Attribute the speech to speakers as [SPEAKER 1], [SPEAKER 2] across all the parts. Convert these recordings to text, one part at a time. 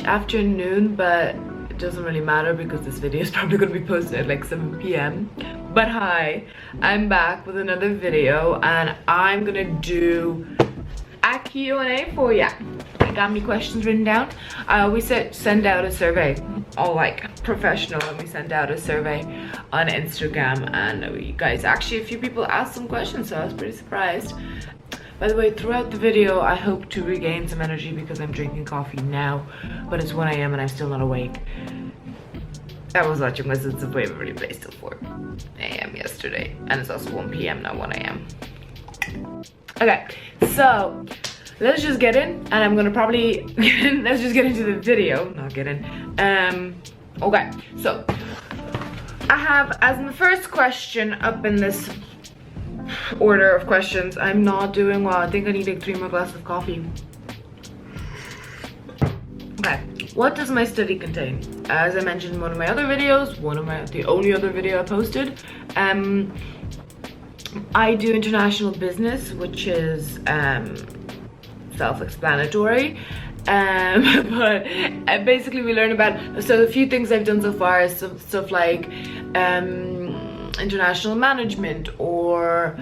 [SPEAKER 1] afternoon, but it doesn't really matter because this video is probably going to be posted at like 7 p.m. But hi, I'm back with another video and I'm gonna do a Q&A for ya. You got me questions written down? I always send out a survey, all like professional, and we send out a survey on Instagram, and you guys, actually a few people asked some questions, so I was pretty surprised. By the way, throughout the video I hope to regain some energy because I'm drinking coffee now, but it's 1 a.m. and I'm still not awake. I was watching my sense of wave already placed till 4 a.m. yesterday, and it's also 1 p.m. not 1 a.m. Okay, so let's just get in, and I'm gonna probably let's just get into the video. Not get in. Okay, so I have as the first question up in this order of questions. I'm not doing well. I think I need like 3 more glasses of coffee. Okay, what does my study contain? As I mentioned in one of my other videos, the only other video I posted, I do international business, which is self-explanatory, but basically we learn about, so a few things I've done so far is stuff like international management or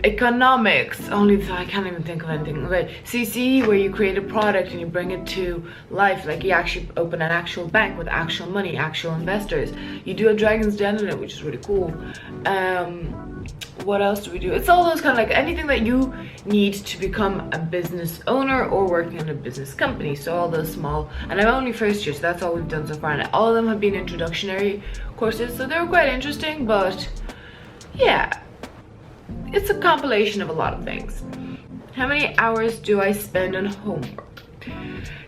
[SPEAKER 1] economics. I can't even think of anything. Okay, CC, where you create a product and you bring it to life, like you actually open an actual bank with actual money, actual investors. You do a Dragon's Den in it, which is really cool. What else do we do? It's all those kind of like anything that you need to become a business owner or working in a business company. So all those small, and I'm only first year, so that's all we've done so far, and all of them have been introductory courses, so they were quite interesting. But yeah, it's a compilation of a lot of things. How many hours do I spend on homework?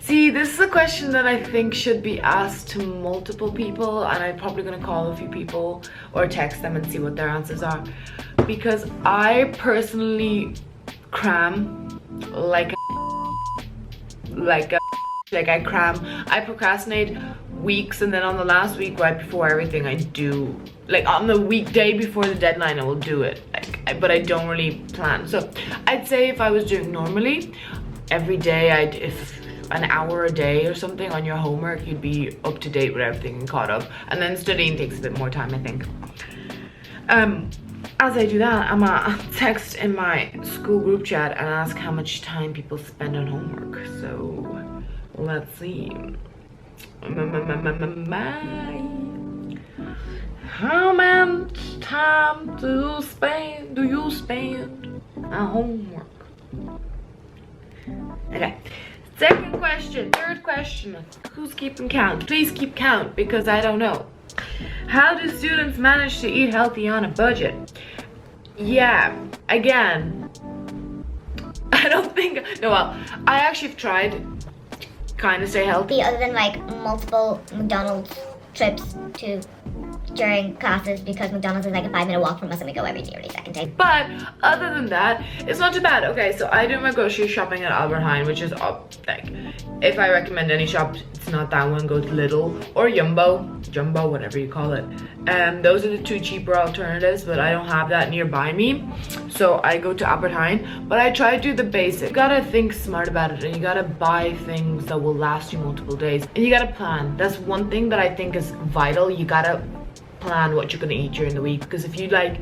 [SPEAKER 1] See, this is a question that I think should be asked to multiple people, and I'm probably gonna call a few people or text them and see what their answers are, because I personally cram like I cram. I procrastinate weeks, and then on the last week right before everything I do, like on the weekday before the deadline I will do it, but I don't really plan. So I'd say if I was doing normally every day, if an hour a day or something on your homework, you'd be up to date with everything and caught up. And then studying takes a bit more time, I think. As I do that, I'm gonna text in my school group chat and ask how much time people spend on homework. So let's see. How much time do you spend on homework? Okay. Second question, third question. Who's keeping count? Please keep count because I don't know. How do students manage to eat healthy on a budget? Yeah, again, I don't think, no, well, I actually have tried to kind of stay healthy.
[SPEAKER 2] Other than like multiple McDonald's trips during classes, because McDonald's is like a 5-minute walk from us and we go every second day.
[SPEAKER 1] But other than that, it's not too bad. Okay, so I do my grocery shopping at Albert Heijn, which is like, if I recommend any shop, it's not that one. Go to Lidl or Jumbo, whatever you call it. Those are the two cheaper alternatives, but I don't have that nearby me, so I go to Albert Heijn. But I try to do the basic. You gotta think smart about it, and you gotta buy things that will last you multiple days, and you gotta plan. That's one thing that I think is vital. You gotta plan what you're gonna eat during the week, because if you like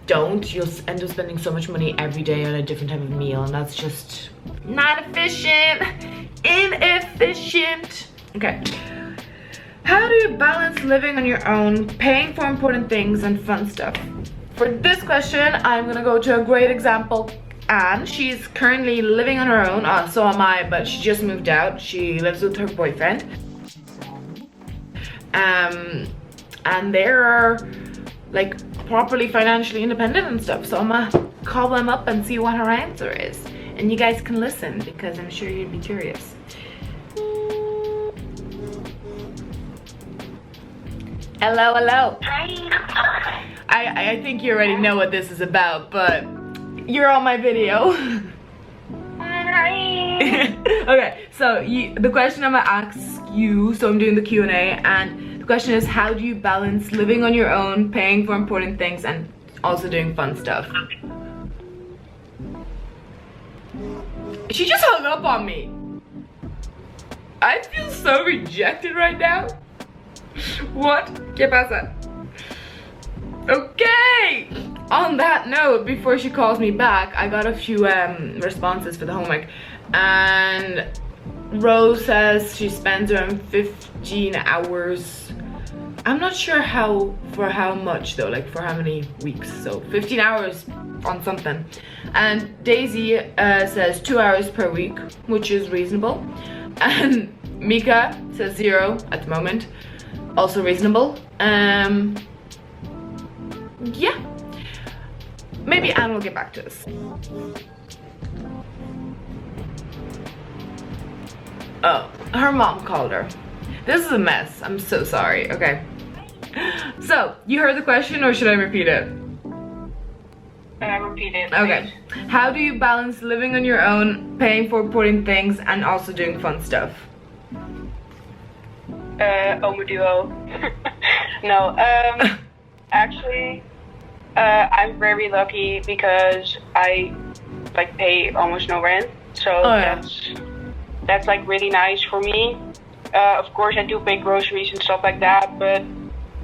[SPEAKER 1] don't, you'll end up spending so much money every day on a different type of meal, and that's just not efficient. Inefficient. Okay, how do you balance living on your own, paying for important things and fun stuff? For this question, I'm gonna go to a great example. Anne, she's currently living on her own, so am I, but she just moved out. She lives with her boyfriend, and they're like properly financially independent and stuff, so I'm gonna call them up and see what her answer is, and you guys can listen because I'm sure you'd be curious. Hello.
[SPEAKER 2] Hi.
[SPEAKER 1] I think you already know what this is about, but you're on my video.
[SPEAKER 2] Hi.
[SPEAKER 1] Okay, so the question I'm gonna ask you, so I'm doing the Q&A, and the question is, how do you balance living on your own, paying for important things, and also doing fun stuff? She just hung up on me. I feel so rejected right now. What? ¿Qué pasa? Okay. On that note, before she calls me back, I got a few responses for the homework, and Rose says she spends around 15 hours. I'm not sure for how much though, like for how many weeks. So 15 hours on something. And Daisy says 2 hours per week, which is reasonable. And Mika says 0 at the moment, also reasonable. Yeah. Maybe Anne will get back to us. Oh, her mom called her. This is a mess. I'm so sorry. Okay. So, you heard the question, or should I repeat it?
[SPEAKER 3] Repeat it.
[SPEAKER 1] Okay. How do you balance living on your own, paying for important things, and also doing fun stuff?
[SPEAKER 3] Duo. No, actually, I'm very lucky because I like pay almost no rent, so that's like really nice for me. Of course, I do pay groceries and stuff like that, but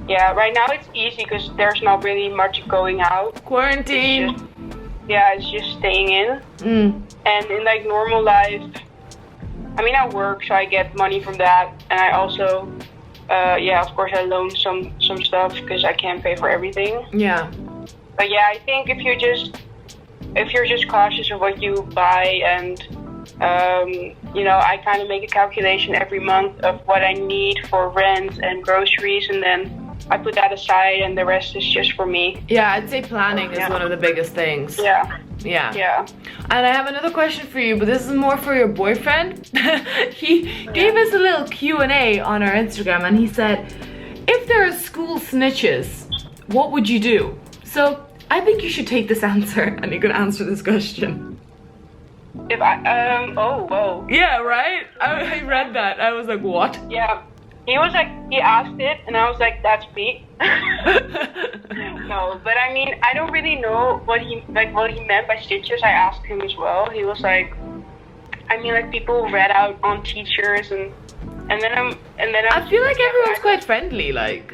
[SPEAKER 3] yeah, right now it's easy because there's not really much going out.
[SPEAKER 1] Quarantine.
[SPEAKER 3] It's just staying in. And in like normal life, I mean, I work, so I get money from that, and I also, of course, I loan some stuff because I can't pay for everything.
[SPEAKER 1] Yeah.
[SPEAKER 3] But yeah, I think if you're just cautious of what you buy, and you know, I kind of make a calculation every month of what I need for rent and groceries, and then I put that aside, and the rest is just for me.
[SPEAKER 1] Yeah, I'd say planning is one of the biggest things.
[SPEAKER 3] Yeah.
[SPEAKER 1] And I have another question for you, but this is more for your boyfriend. He gave us a little Q&A on our Instagram, and he said, if there are school snitches, what would you do? So I think you should take this answer, and you can answer this question.
[SPEAKER 3] If I oh whoa.
[SPEAKER 1] Yeah, right? I read that. I was like, what?
[SPEAKER 3] Yeah. He was like, he asked it, and I was like, that's me. No, but I mean, I don't really know what he meant by stitches. I asked him as well. He was like, I mean, like people read out on teachers, and then I'm
[SPEAKER 1] I feel like everyone's quite friendly, like.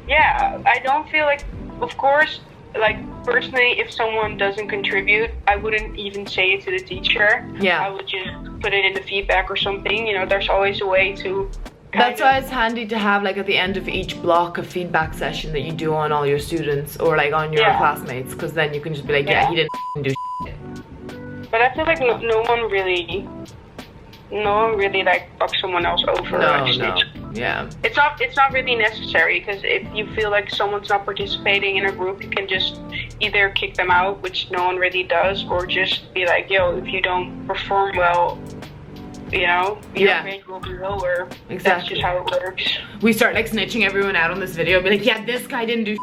[SPEAKER 3] Yeah, I don't feel like, of course, like personally, if someone doesn't contribute, I wouldn't even say it to the teacher.
[SPEAKER 1] Yeah.
[SPEAKER 3] I would just put it in the feedback or something. You know, there's always a way to.
[SPEAKER 1] That's why it's handy to have like at the end of each block a feedback session that you do on all your students or like on your classmates, because then you can just be like, yeah, he didn't do shit.
[SPEAKER 3] But I feel like no one really like fucks someone else over.
[SPEAKER 1] No. Yeah.
[SPEAKER 3] It's not really necessary, because if you feel like someone's not participating in a group, you can just either kick them out, which no one really does, or just be like, yo, if you don't perform well, you know, your grade will be lower.
[SPEAKER 1] Exactly.
[SPEAKER 3] That's just how it works.
[SPEAKER 1] We start like snitching everyone out on this video, be like, yeah, this guy didn't do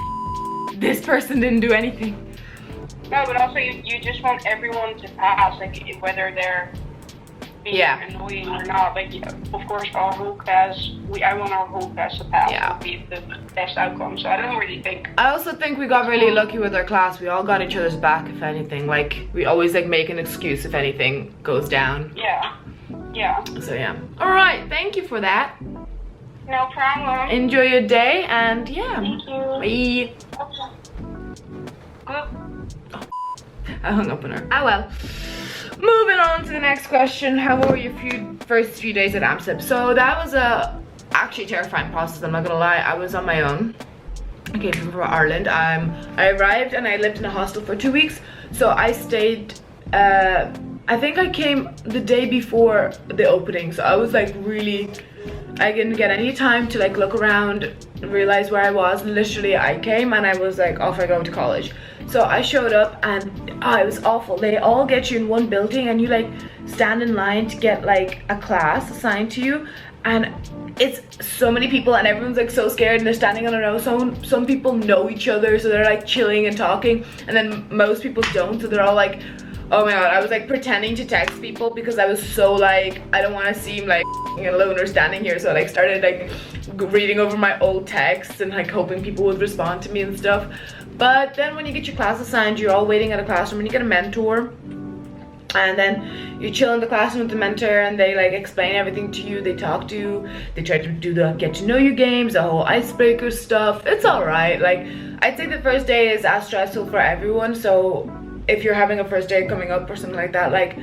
[SPEAKER 1] this person didn't do anything.
[SPEAKER 3] No, but also you just want everyone to pass, like whether they're being annoying or not. Like, of course, our whole class, I want our whole class to pass.
[SPEAKER 1] Yeah.
[SPEAKER 3] Would be the best outcome. So I don't really think.
[SPEAKER 1] I also think we got really lucky with our class. We all got each other's back, if anything. Like, we always like make an excuse if anything goes down.
[SPEAKER 3] Yeah. Yeah.
[SPEAKER 1] So yeah. Alright, thank you for that.
[SPEAKER 3] No problem.
[SPEAKER 1] Enjoy your day, and yeah.
[SPEAKER 3] Thank you.
[SPEAKER 1] Bye. I hung up on her. Ah well. Moving on to the next question. How were your first few days at Amsterdam? So that was a actually terrifying process, I'm not gonna lie. I was on my own. I came from Ireland. I arrived and I lived in a hostel for 2 weeks. So I stayed I think I came the day before the opening, so I was like I didn't get any time to like look around, realize where I was. Literally, I came and I was like, off I go to college. So I showed up and it was awful. They all get you in one building and you like stand in line to get like a class assigned to you, and it's so many people and everyone's like so scared and they're standing on their own. Some people know each other, so they're like chilling and talking, and then most people don't, so they're all like, oh my god. I was like pretending to text people because I was so like, I don't want to seem like a loner standing here, so I like started like reading over my old texts and like hoping people would respond to me and stuff. But then when you get your class assigned, you're all waiting at a classroom and you get a mentor, And then you chill in the classroom with the mentor and they like explain everything to you, they talk to you, they try to do the get to know you games, the whole icebreaker stuff. It's alright. Like, I'd say the first day is as stressful for everyone, so if you're having a first day coming up or something like that, like,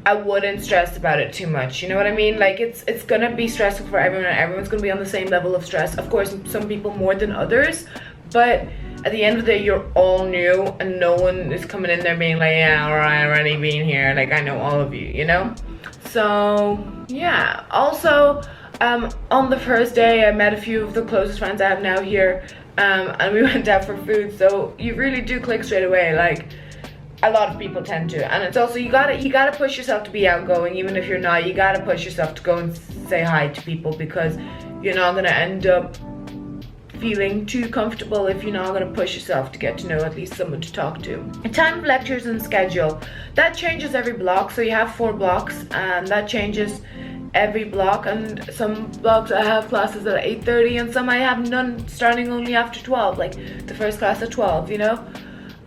[SPEAKER 1] I wouldn't stress about it too much, you know what I mean? Like, it's gonna be stressful for everyone and everyone's gonna be on the same level of stress. Of course, some people more than others, but at the end of the day, you're all new and no one is coming in there being like, yeah, alright, I already been here, like I know all of you, you know? So yeah. Also, on the first day I met a few of the closest friends I have now here, and we went out for food, so you really do click straight away. Like, a lot of people tend to. And it's also, you gotta push yourself to be outgoing. Even if you're not, you gotta push yourself to go and say hi to people, because you're not gonna end up feeling too comfortable if you're not going to push yourself to get to know at least someone to talk to. Time of lectures and schedule, that changes every block. So you have 4 blocks and that changes every block, and some blocks I have classes at 8:30 and some I have none starting only after 12, like the first class at 12, you know.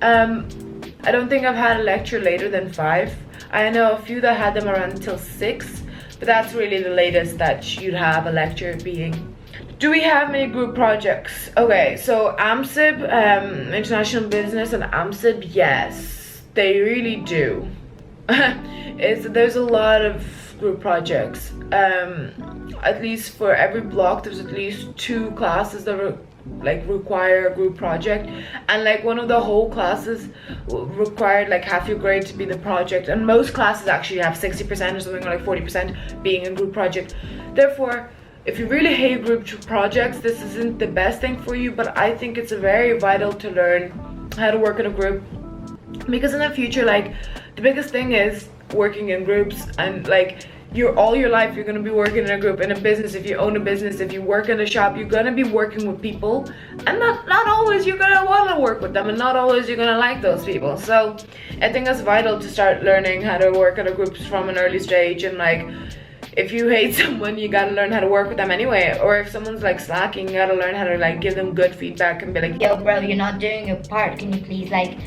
[SPEAKER 1] I don't think I've had a lecture later than 5. I know a few that had them around until 6, but that's really the latest that you'd have a lecture being. Do we have many group projects? Okay, so AMSIB, International Business, and AMSIB, yes, they really do. There's a lot of group projects. At least for every block, there's at least 2 classes that require a group project, and like one of the whole classes required like half your grade to be the project, and most classes actually have 60% or something, or like 40% being a group project. Therefore, if you really hate group projects, this isn't the best thing for you, but I think it's very vital to learn how to work in a group, because in the future, like, the biggest thing is working in groups, and like all your life you're going to be working in a group. In a business, if you own a business, if you work in a shop, you're going to be working with people, and not always you're going to want to work with them, and not always you're going to like those people. So I think that's vital to start learning how to work in a group from an early stage. And like, if you hate someone, you gotta learn how to work with them anyway. Or if someone's like slacking, you gotta learn how to like give them good feedback and be like,
[SPEAKER 2] yo bro, you're not doing your part, can you please like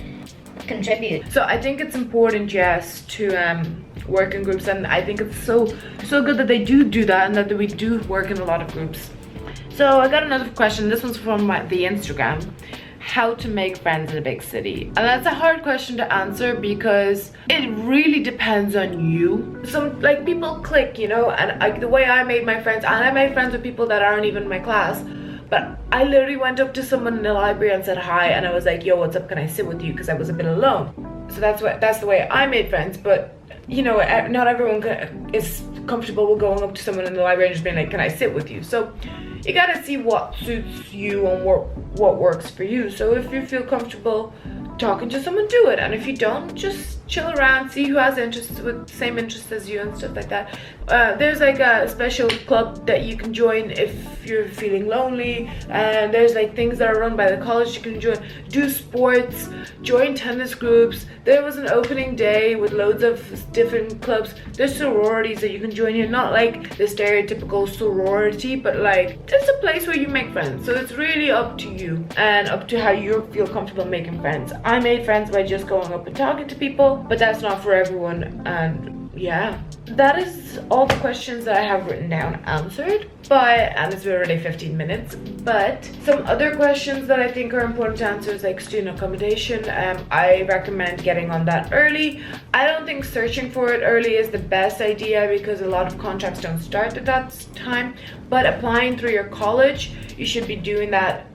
[SPEAKER 2] contribute?
[SPEAKER 1] So I think it's important, yes, to work in groups, and I think it's so good that they do that, and that we do work in a lot of groups. So I got another question. This one's from the Instagram. How to make friends in a big city? And that's a hard question to answer, because it really depends on you. Some like people click, you know, and the way I made my friends, and I made friends with people that aren't even in my class, but I literally went up to someone in the library and said hi, and I was like, yo, what's up, can I sit with you, because I was a bit alone. So that's the way I made friends. But you know, not everyone is comfortable with going up to someone in the library and just being like, can I sit with you? So you gotta see what suits you and what works for you. So if you feel comfortable talking to someone, do it, and if you don't, just chill around, see who has interests with the same interests as you and stuff like that. There's like a special club that you can join if you're feeling lonely, and there's like things that are run by the college you can join. Do sports, join tennis groups. There was an opening day with loads of different clubs. There's sororities that you can join in, not like the stereotypical sorority, but like it's a place where you make friends. So it's really up to you and up to how you feel comfortable making friends. I made friends by just going up and talking to people, but that's not for everyone. And yeah, that is all the questions that I have written down answered. And it's been already 15 minutes. But some other questions that I think are important to answer is like student accommodation. I recommend getting on that early. I don't think searching for it early is the best idea, because a lot of contracts don't start at that time. But applying through your college, you should be doing that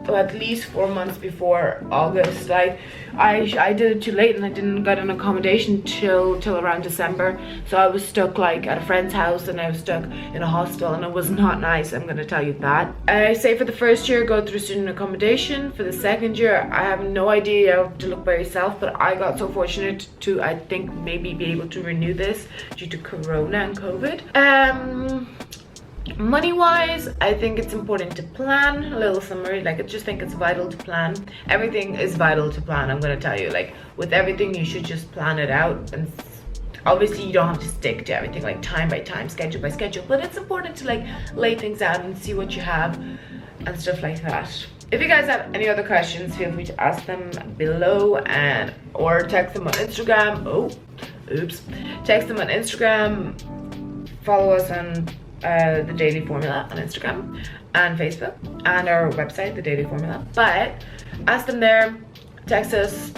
[SPEAKER 1] at least 4 months before August. Like I did it too late, and I didn't get an accommodation till around December. So I was stuck like at a friend's house, and I was stuck in a hostel, and it was not nice, I'm gonna tell you that. I say for the first year, go through student accommodation. For the second year, I have no idea how to look by yourself, but I got so fortunate to, I think, maybe be able to renew this due to Corona and COVID. Money wise, I think it's important to plan. A little summary, like I just think it's vital to plan. Everything is vital to plan, I'm gonna tell you. Like with everything, you should just plan it out, and obviously you don't have to stick to everything like time by time, schedule by schedule, but it's important to like lay things out and see what you have and stuff like that. If you guys have any other questions, feel free to ask them below or text them on Instagram. Oops. Text them on Instagram. Follow us on The Daily Formula on Instagram and Facebook, and our website, The Daily Formula. But ask them there, text us.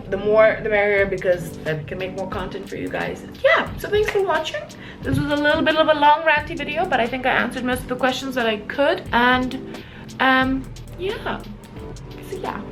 [SPEAKER 1] The more the merrier, because then we can make more content for you guys. Yeah, so thanks for watching. This was a little bit of a long ranty video, but I think I answered most of the questions that I could. And yeah, so yeah.